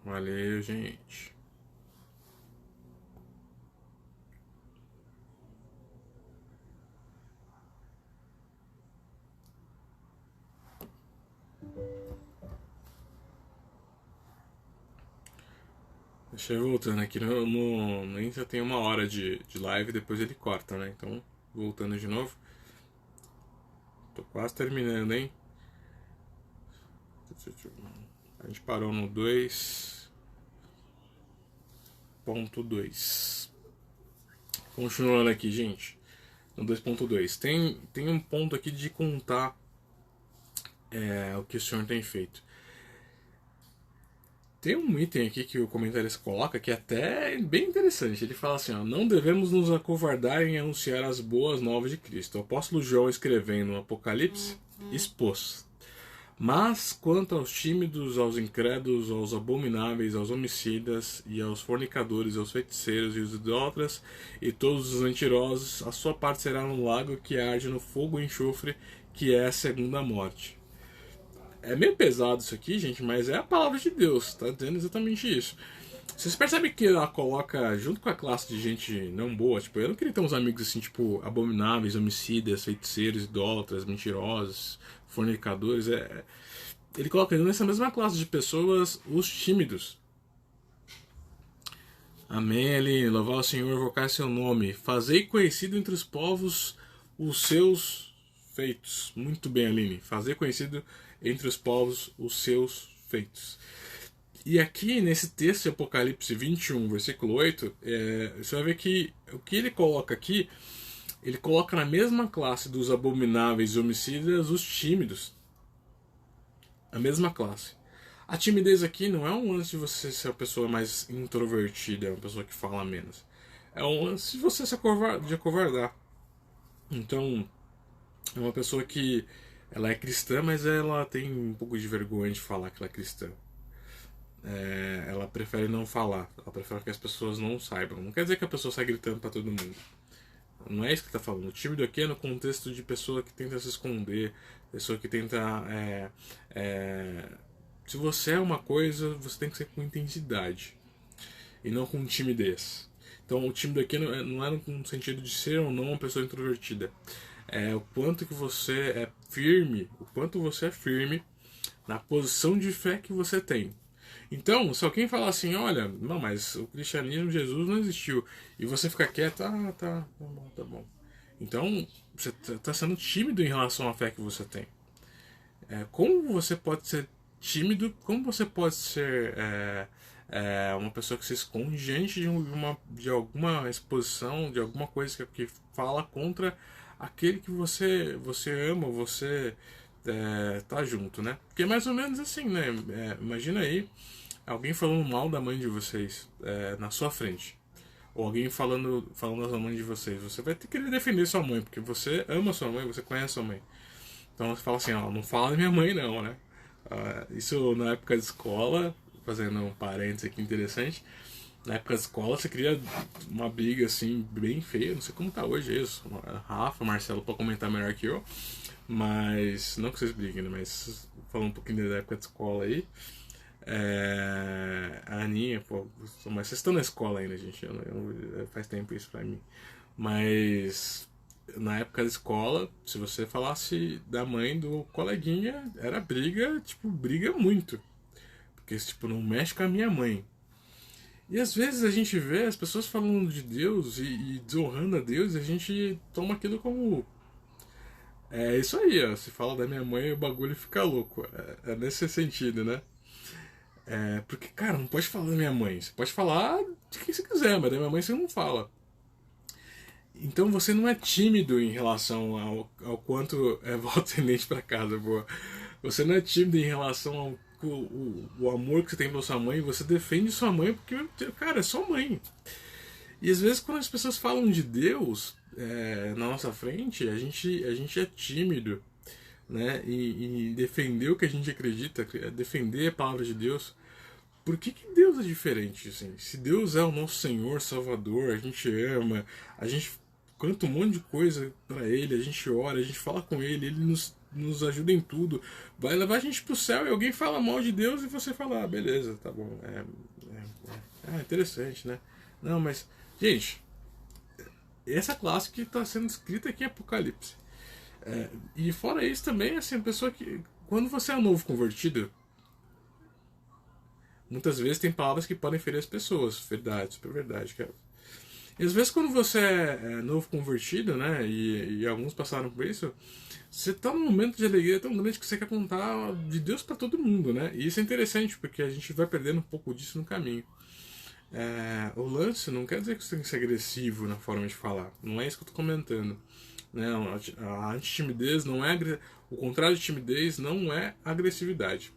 Valeu, gente. Deixa eu voltando aqui no Insta tem 1 hora de live, depois ele corta, né? Então, voltando de novo. Tô quase terminando, hein? A gente parou no 2.2. Continuando aqui, gente. No 2.2. Tem um ponto aqui de contar o que o senhor tem feito. Tem um item aqui que o comentarista coloca que é até bem interessante. Ele fala assim: ó, não devemos nos acovardar em anunciar as boas novas de Cristo. O apóstolo João, escrevendo no Apocalipse, expôs: mas quanto aos tímidos, aos incrédulos, aos abomináveis, aos homicidas, e aos fornicadores, aos feiticeiros e os idólatras, e todos os mentirosos, a sua parte será no lago que arde no fogo e enxofre, que é a segunda morte. É meio pesado isso aqui, gente, mas é a palavra de Deus, tá dizendo exatamente isso. Vocês percebem que ela coloca, junto com a classe de gente não boa, tipo, eu não queria ter uns amigos assim, tipo, abomináveis, homicidas, feiticeiros, idólatras, mentirosos, fornicadores, ele coloca nessa mesma classe de pessoas os tímidos. Amém, Aline. Louvar o Senhor, invocar seu nome. Fazei conhecido entre os povos os seus feitos. Muito bem, Aline. Fazer conhecido entre os povos os seus feitos. E aqui, nesse texto de Apocalipse 21, versículo 8, você vai ver que o que ele coloca aqui, ele coloca na mesma classe dos abomináveis e homicidas os tímidos. A mesma classe. A timidez aqui não é um lance de você ser uma pessoa mais introvertida, uma pessoa que fala menos. É um lance de você se acovardar. Então, é uma pessoa que ela é cristã, mas ela tem um pouco de vergonha de falar que ela é cristã. Ela prefere não falar, ela prefere que as pessoas não saibam. Não quer dizer que a pessoa sai gritando pra todo mundo. Não é isso que tá falando. O tímido aqui é no contexto de pessoa que tenta se esconder, pessoa que tenta. Se você é uma coisa, você tem que ser com intensidade e não com timidez. Então, o tímido aqui não é no sentido de ser ou não uma pessoa introvertida. É o quanto que você é firme, o quanto você é firme na posição de fé que você tem. Então, se alguém falar assim, olha, não, mas o cristianismo, Jesus não existiu, e você fica quieto, tá bom, tá bom. Então, você está sendo tímido em relação à fé que você tem. Como você pode ser tímido? Como você pode ser uma pessoa que se esconde diante de alguma exposição, de alguma coisa que fala contra aquele que você ama, você tá junto, né? Porque é mais ou menos assim, né? Imagina aí alguém falando mal da mãe de vocês na sua frente. Ou alguém falando da mãe de vocês. Você vai ter que querer defender sua mãe, porque você ama sua mãe, você conhece sua mãe. Então você fala assim, ó, não fala da minha mãe não, né? Isso na época de escola, fazendo um parênteses aqui interessante, na época de escola você cria uma briga assim, bem feia, não sei como tá hoje isso. Rafa, Marcelo, pode comentar melhor que eu. Mas, não que vocês briguem, né? Mas falando um pouquinho da época de escola aí. A Aninha, pô, mas vocês estão na escola ainda, gente. Faz tempo isso pra mim. Mas na época da escola, se você falasse da mãe do coleguinha, era briga, tipo, briga muito. Porque, tipo, não mexe com a minha mãe. E às vezes a gente vê as pessoas falando de Deus e desonrando a Deus e a gente toma aquilo como. É isso aí, ó. Se fala da minha mãe, o bagulho fica louco. É nesse sentido, né? Porque, cara, não pode falar da minha mãe. Você pode falar de quem você quiser, mas da minha mãe você não fala. Então você não é tímido em relação ao quanto volta tendente para casa, boa. Você não é tímido em relação ao o amor que você tem pela sua mãe. Você defende sua mãe porque, cara, é sua mãe. E às vezes quando as pessoas falam de Deus na nossa frente, a gente é tímido, né? E defender o que a gente acredita, defender a palavra de Deus. Por que Deus é diferente, assim? Se Deus é o nosso Senhor, Salvador, a gente ama, a gente canta um monte de coisa pra Ele, a gente ora, a gente fala com Ele, Ele nos nos ajuda em tudo. Vai levar a gente pro céu e alguém fala mal de Deus e você fala, ah, beleza, tá bom. Interessante, né? Não, mas, gente, essa classe que está sendo escrita aqui em Apocalipse. E fora isso também, assim, a pessoa que. Quando você é novo convertido, muitas vezes tem palavras que podem ferir as pessoas. Verdade, super verdade, cara. E às vezes quando você é novo convertido, né, e alguns passaram por isso, você tá num momento de alegria tão grande que você quer contar de Deus para todo mundo, né? E isso é interessante, porque a gente vai perdendo um pouco disso no caminho. O lance não quer dizer que você tem que ser agressivo na forma de falar. Não é isso que eu tô comentando. Né? A anti-timidez não é... O contrário de timidez não é agressividade.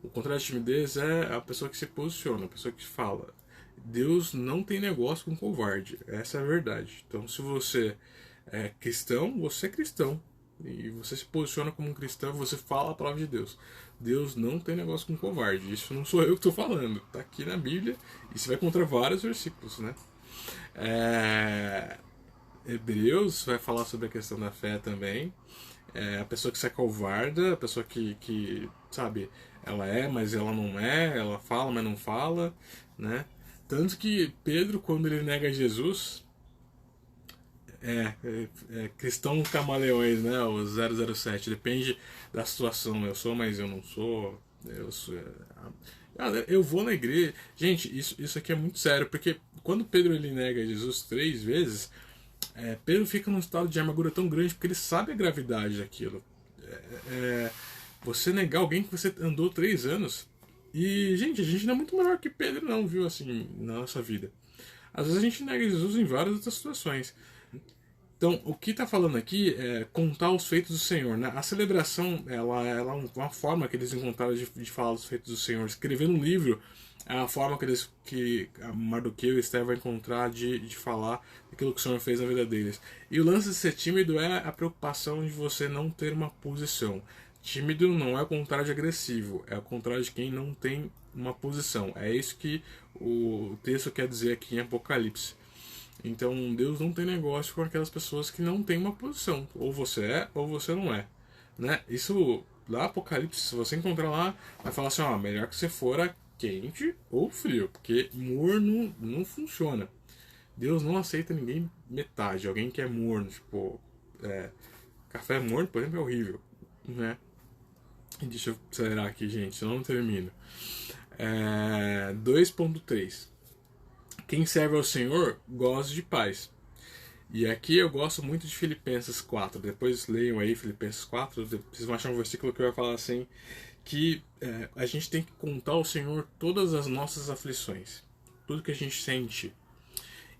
O contrário de timidez é a pessoa que se posiciona, a pessoa que fala. Deus não tem negócio com covarde. Essa é a verdade. Então, se você é cristão, você é cristão. E você se posiciona como um cristão, você fala a palavra de Deus. Deus não tem negócio com covarde. Isso não sou eu que estou falando. Está aqui na Bíblia. E você vai encontrar vários versículos, né? Hebreus vai falar sobre a questão da fé também. A pessoa que se acovarda, a pessoa que, sabe, ela é, mas ela não é, ela fala, mas não fala, né? Tanto que Pedro, quando ele nega Jesus, cristão camaleões, né? O 007, depende da situação. Eu sou, mas eu não sou. Eu vou na igreja. Gente, isso aqui é muito sério, porque quando Pedro ele nega Jesus 3 vezes, Pedro fica num estado de amargura tão grande porque ele sabe a gravidade daquilo. Você negar alguém que você andou 3 anos. E, gente, a gente não é muito melhor que Pedro, não, viu, assim, na nossa vida. Às vezes a gente nega Jesus em várias outras situações. Então, o que está falando aqui é contar os feitos do Senhor. Né? A celebração ela é uma forma que eles encontraram de falar os feitos do Senhor. Escrever um livro é a forma que a Mardoqueu e Esther vão encontrar de falar aquilo que o Senhor fez na vida deles. E o lance de ser tímido é a preocupação de você não ter uma posição. Tímido não é o contrário de agressivo, é o contrário de quem não tem uma posição. É isso que o texto quer dizer aqui em Apocalipse. Então Deus não tem negócio com aquelas pessoas que não têm uma posição. Ou você é, ou você não é. Né? Isso lá Apocalipse, se você encontrar lá, vai falar assim, ó, melhor que você fora quente ou frio, porque morno não funciona. Deus não aceita ninguém metade, alguém que é morno, tipo, café morno, por exemplo, é horrível, né? Deixa eu acelerar aqui, gente, senão eu não termino. 2.3. Quem serve ao Senhor goza de paz. E aqui eu gosto muito de Filipenses 4. Depois leiam aí Filipenses 4. Vocês vão achar um versículo que vai falar assim: que a gente tem que contar ao Senhor todas as nossas aflições, tudo que a gente sente.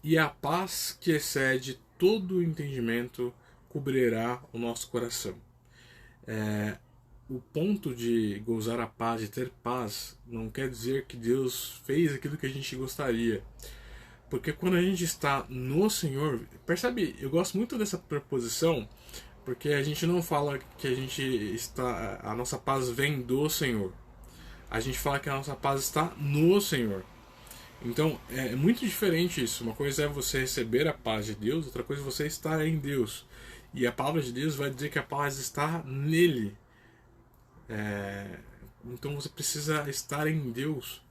E a paz que excede todo o entendimento cobrirá o nosso coração. O ponto de gozar a paz, de ter paz, não quer dizer que Deus fez aquilo que a gente gostaria. Porque quando a gente está no Senhor, percebe, eu gosto muito dessa preposição, porque a gente não fala que a nossa paz vem do Senhor. A gente fala que a nossa paz está no Senhor. Então é muito diferente isso. Uma coisa é você receber a paz de Deus, outra coisa é você estar em Deus. E a palavra de Deus vai dizer que a paz está nele. Então você precisa estar em Deus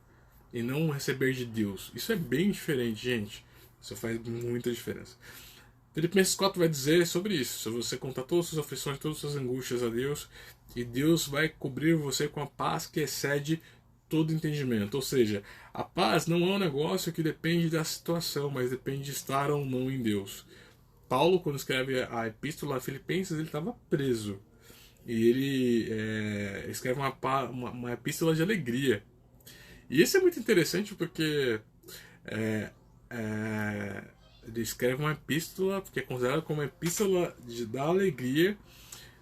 e não receber de Deus. Isso é bem diferente, gente. Isso faz muita diferença. Filipenses 4 vai dizer sobre isso. Se você contar todas as suas aflições, todas as suas angústias a Deus, e Deus vai cobrir você com a paz que excede todo entendimento. Ou seja, a paz não é um negócio que depende da situação, mas depende de estar ou não em Deus. Paulo, quando escreve a epístola a Filipenses, ele estava preso. E ele escreve uma epístola de alegria. E isso é muito interessante porque ele escreve uma epístola que é considerada como uma epístola da alegria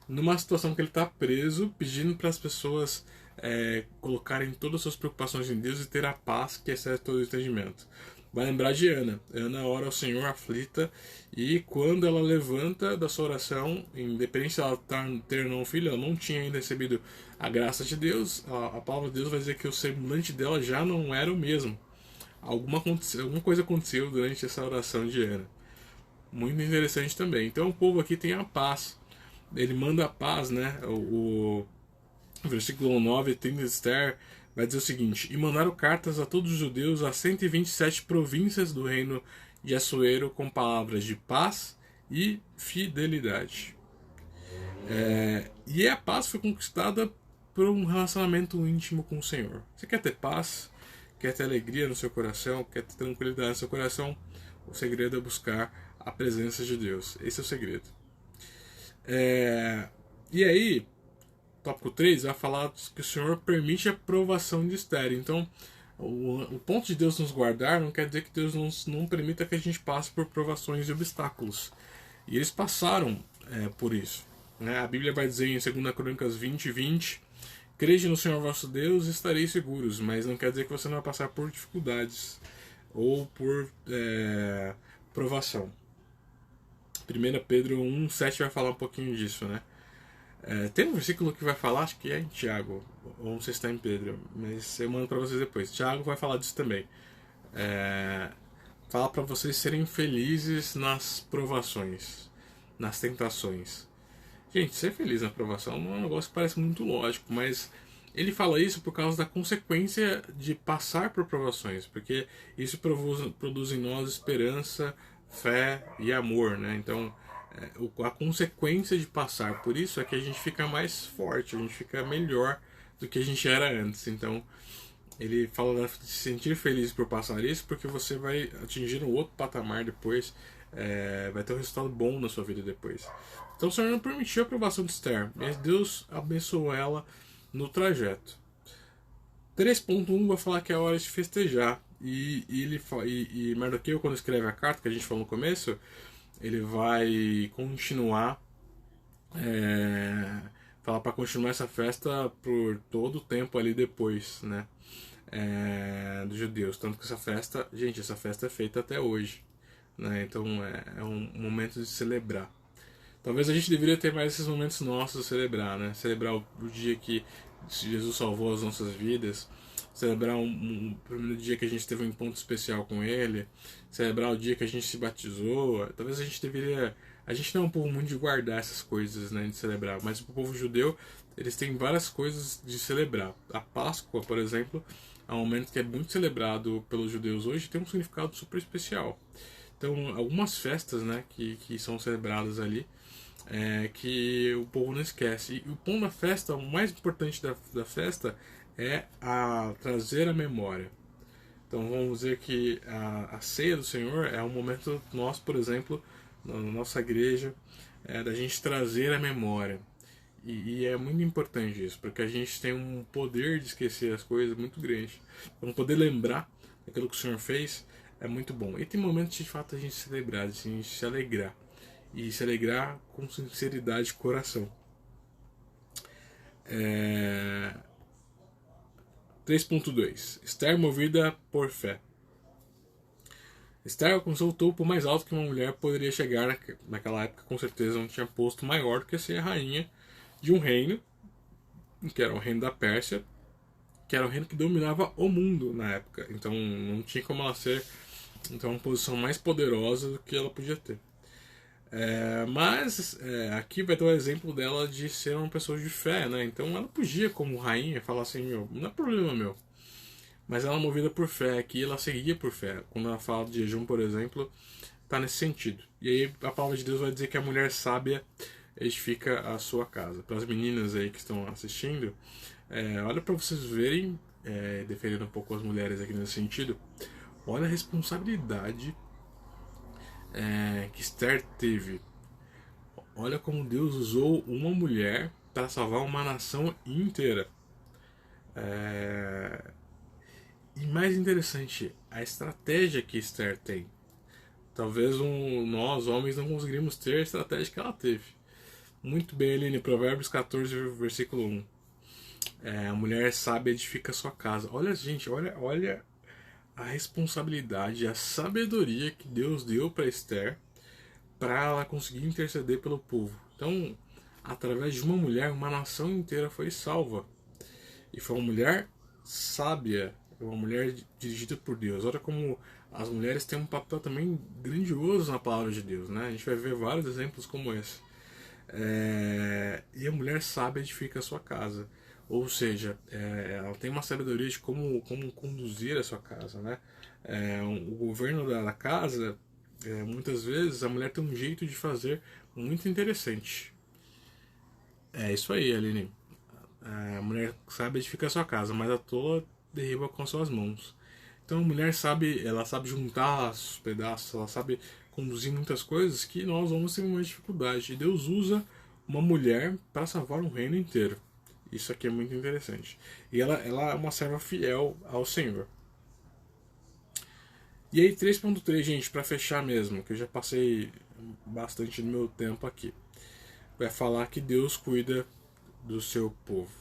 numa situação que ele está preso, pedindo para as pessoas colocarem todas as suas preocupações em Deus e ter a paz que excede todo o entendimento. Vai lembrar de Ana. Ana ora ao Senhor aflita, e quando ela levanta da sua oração, independente se ela ter ou não filho, ela não tinha ainda recebido a graça de Deus, a palavra de Deus vai dizer que o semblante dela já não era o mesmo. Alguma coisa aconteceu durante essa oração de Ana. Muito interessante também. Então o povo aqui tem a paz. ele manda a paz, né? O versículo 9 tem de Esther vai dizer o seguinte: e mandaram cartas a todos os judeus a 127 províncias do reino de Assuero com palavras de paz e fidelidade. E a paz foi conquistada por um relacionamento íntimo com o Senhor. Você quer ter paz? Quer ter alegria no seu coração? Quer ter tranquilidade no seu coração? O segredo é buscar a presença de Deus. Esse é o segredo. E aí, tópico 3 vai falar que o Senhor permite a provação de Esther. Então, o ponto de Deus nos guardar não quer dizer que Deus não permita que a gente passe por provações e obstáculos. E eles passaram por isso. Né? A Bíblia vai dizer em 2 Crônicas 20:20: crede no Senhor vosso Deus e estareis seguros. Mas não quer dizer que você não vai passar por dificuldades ou por provação. 1 Pedro 1:7 vai falar um pouquinho disso, né? Tem um versículo que vai falar, acho que é em Tiago, ou não sei se está em Pedro, mas eu mando para vocês depois. Tiago vai falar disso também. Fala para vocês serem felizes nas provações, nas tentações. Gente, ser feliz na provação é um negócio que parece muito lógico, mas ele fala isso por causa da consequência de passar por provações, porque isso produz em nós esperança, fé e amor, né? Então, a consequência de passar por isso é que a gente fica mais forte, a gente fica melhor do que a gente era antes. Então, ele fala de se sentir feliz por passar isso, porque você vai atingir um outro patamar depois, vai ter um resultado bom na sua vida depois. Então o Senhor não permitiu a aprovação de Esther, mas Deus abençoou ela no trajeto. 3.1 vai falar que é hora de festejar. E Mardoqueu, quando escreve a carta que a gente falou no começo, ele vai continuar, falar para continuar essa festa por todo o tempo ali depois, né? Dos judeus. Tanto que essa festa é feita até hoje, né? Então é um momento de celebrar. Talvez a gente deveria ter mais esses momentos nossos de celebrar, né? Celebrar o dia que Jesus salvou as nossas vidas, celebrar o primeiro dia que a gente teve um encontro especial com Ele, celebrar o dia que a gente se batizou. Talvez a gente deveria... A gente não é um povo muito de guardar essas coisas, né, de celebrar, mas o povo judeu, eles têm várias coisas de celebrar. A Páscoa, por exemplo, é um momento que é muito celebrado pelos judeus hoje, tem um significado super especial. Então, algumas festas, né, que são celebradas ali, que o povo não esquece. E o ponto da festa, o mais importante da festa é trazer a memória. Então vamos dizer que a ceia do Senhor é um momento, nós, por exemplo, na nossa igreja, da gente trazer a memória. E é muito importante isso, porque a gente tem um poder de esquecer as coisas muito grande. Então poder lembrar daquilo que o Senhor fez é muito bom. E tem momentos de fato a gente celebrar, de a gente se alegrar. E se alegrar com sinceridade de coração. 3.2 Esther movida por fé. Esther alcançou o topo mais alto que uma mulher poderia chegar naquela época, com certeza não tinha posto maior do que ser a rainha de um reino, que era o reino da Pérsia, que era o reino que dominava o mundo na época. Então não tinha como ela ser uma posição mais poderosa do que ela podia ter. Mas aqui vai ter o exemplo dela de ser uma pessoa de fé, né? Então ela podia, como rainha, falar assim: meu, não é problema meu. Mas ela é movida por fé, aqui ela seguia por fé. Quando ela fala de jejum, por exemplo, está nesse sentido. E aí a palavra de Deus vai dizer que a mulher sábia edifica a sua casa. Para as meninas aí que estão assistindo, olha para vocês verem, defendendo um pouco as mulheres aqui nesse sentido, olha a responsabilidade que Esther teve. Olha como Deus usou uma mulher para salvar uma nação inteira. E mais interessante, a estratégia que Esther tem. Talvez nós, homens, não conseguiríamos ter a estratégia que ela teve. Muito bem, Aline, Provérbios 14, versículo 1. A mulher sábia edifica a sua casa. Olha, gente, olha a responsabilidade, a sabedoria que Deus deu para Esther para ela conseguir interceder pelo povo. Então, através de uma mulher, uma nação inteira foi salva. E foi uma mulher sábia, uma mulher dirigida por Deus. Olha como as mulheres têm um papel também grandioso na palavra de Deus, né? A gente vai ver vários exemplos como esse. E a mulher sábia edifica a sua casa. Ou seja, ela tem uma sabedoria de como conduzir a sua casa, né? O governo da casa, muitas vezes a mulher tem um jeito de fazer muito interessante. É isso aí, Aline. A mulher sabe edificar a sua casa, mas a tola derriba com suas mãos. Então a mulher sabe, ela sabe juntar os pedaços, ela sabe conduzir muitas coisas que nós vamos ter uma dificuldade. E Deus usa uma mulher para salvar um reino inteiro. Isso aqui é muito interessante. E ela é uma serva fiel ao Senhor. E aí 3.3, gente, para fechar mesmo, que eu já passei bastante do meu tempo aqui. Vai falar que Deus cuida do seu povo.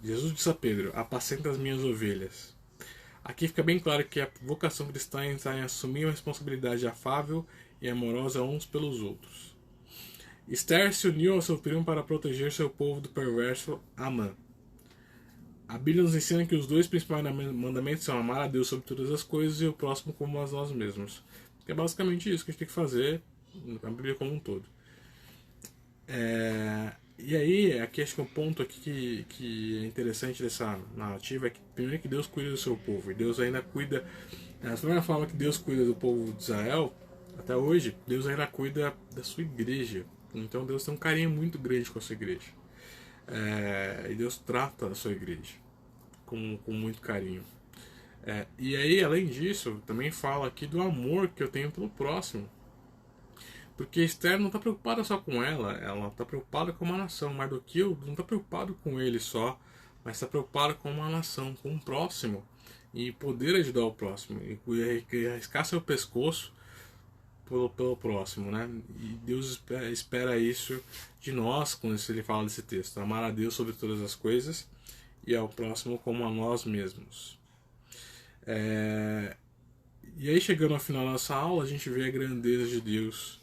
Jesus disse a Pedro: apacenta as minhas ovelhas. Aqui fica bem claro que a vocação cristã está em assumir uma responsabilidade afável e amorosa uns pelos outros. Esther se uniu ao seu primo para proteger seu povo do perverso Amã. A Bíblia nos ensina que os dois principais mandamentos são amar a Deus sobre todas as coisas e o próximo como a nós mesmos. Que é basicamente isso que a gente tem que fazer na Bíblia como um todo. E aí, aqui acho que um ponto aqui que é interessante dessa narrativa é que primeiro que Deus cuida do seu povo, e Deus ainda cuida, da mesma forma que Deus cuida do povo de Israel, até hoje, Deus ainda cuida da sua igreja. Então Deus tem um carinho muito grande com a sua igreja. E Deus trata a sua igreja com muito carinho. E aí, além disso, também fala aqui do amor que eu tenho pelo próximo. Porque Esther não está preocupada só com ela está preocupada com uma nação. Mardoqueu não está preocupado com ele só, mas está preocupado com uma nação, com o próximo. E poder ajudar o próximo. E arriscar seu pescoço pelo próximo, né? E Deus espera isso de nós quando ele fala desse texto. Amar a Deus sobre todas as coisas e ao próximo como a nós mesmos. E aí, chegando ao final da nossa aula, a gente vê a grandeza de Deus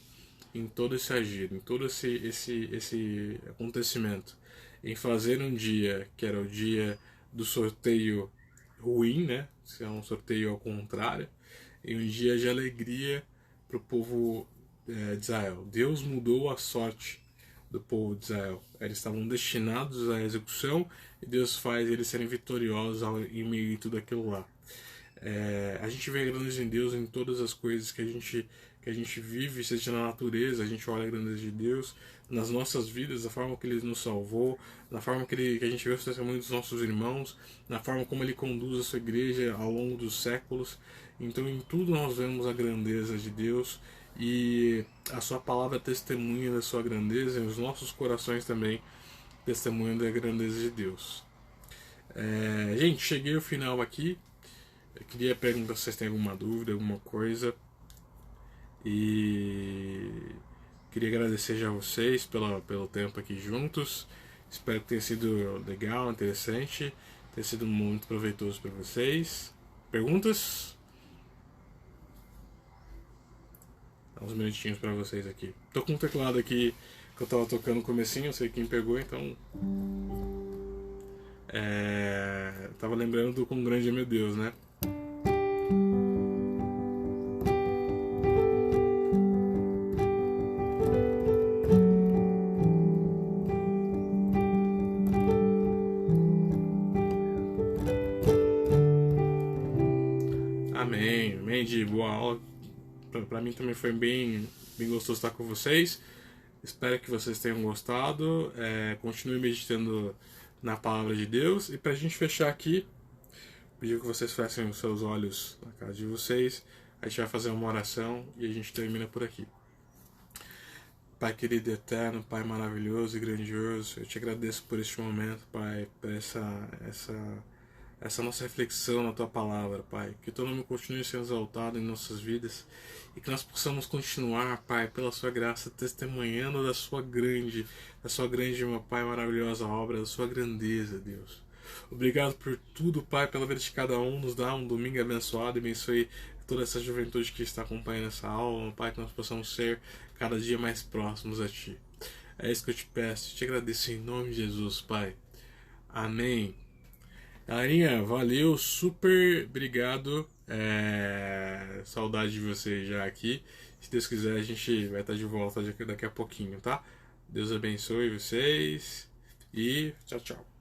em todo esse agir, em todo esse acontecimento, em fazer um dia que era o dia do sorteio ruim, né? Se é um sorteio ao contrário, e um dia de alegria para o povo de Israel. Deus mudou a sorte do povo de Israel. Eles estavam destinados à execução e Deus faz eles serem vitoriosos em meio a tudo aquilo lá. A gente vê a grandeza de Deus em todas as coisas que a gente vive, seja na natureza, a gente olha a grandeza de Deus nas nossas vidas, a forma que Ele nos salvou, na forma que a gente vê o testemunho dos nossos irmãos, na forma como Ele conduz a sua igreja ao longo dos séculos. Então, em tudo nós vemos a grandeza de Deus e a sua palavra testemunha da sua grandeza e os nossos corações também testemunham da grandeza de Deus. Gente, cheguei ao final aqui. Eu queria perguntar se vocês têm alguma dúvida, alguma coisa. E queria agradecer já a vocês pelo tempo aqui juntos. Espero que tenha sido legal, interessante, tenha sido muito proveitoso para vocês. Perguntas? Dá uns minutinhos para vocês aqui. Tô com um teclado aqui que eu tava tocando no comecinho, eu sei quem pegou, então... Tava lembrando do Quão Grande é Meu Deus, né? Amém, de boa aula. Pra mim também foi bem gostoso estar com vocês. Espero que vocês tenham gostado. Continue meditando na palavra de Deus. E pra gente fechar aqui, pedir que vocês fechem os seus olhos na casa de vocês. A gente vai fazer uma oração e a gente termina por aqui. Pai querido e eterno, Pai maravilhoso e grandioso, eu te agradeço por este momento, Pai, por essa nossa reflexão na Tua Palavra, Pai. Que Teu nome continue sendo exaltado em nossas vidas e que nós possamos continuar, Pai, pela Sua graça, testemunhando da Sua grande, meu Pai, maravilhosa obra, da Sua grandeza, Deus. Obrigado por tudo, Pai, pela vida de cada um. Nos dá um domingo abençoado e abençoe toda essa juventude que está acompanhando essa aula, Pai, que nós possamos ser cada dia mais próximos a Ti. É isso que eu te peço, te agradeço em nome de Jesus, Pai. Amém. Galerinha, valeu, super obrigado. Saudade de você já aqui. Se Deus quiser, a gente vai estar de volta daqui a pouquinho, tá? Deus abençoe vocês e tchau, tchau.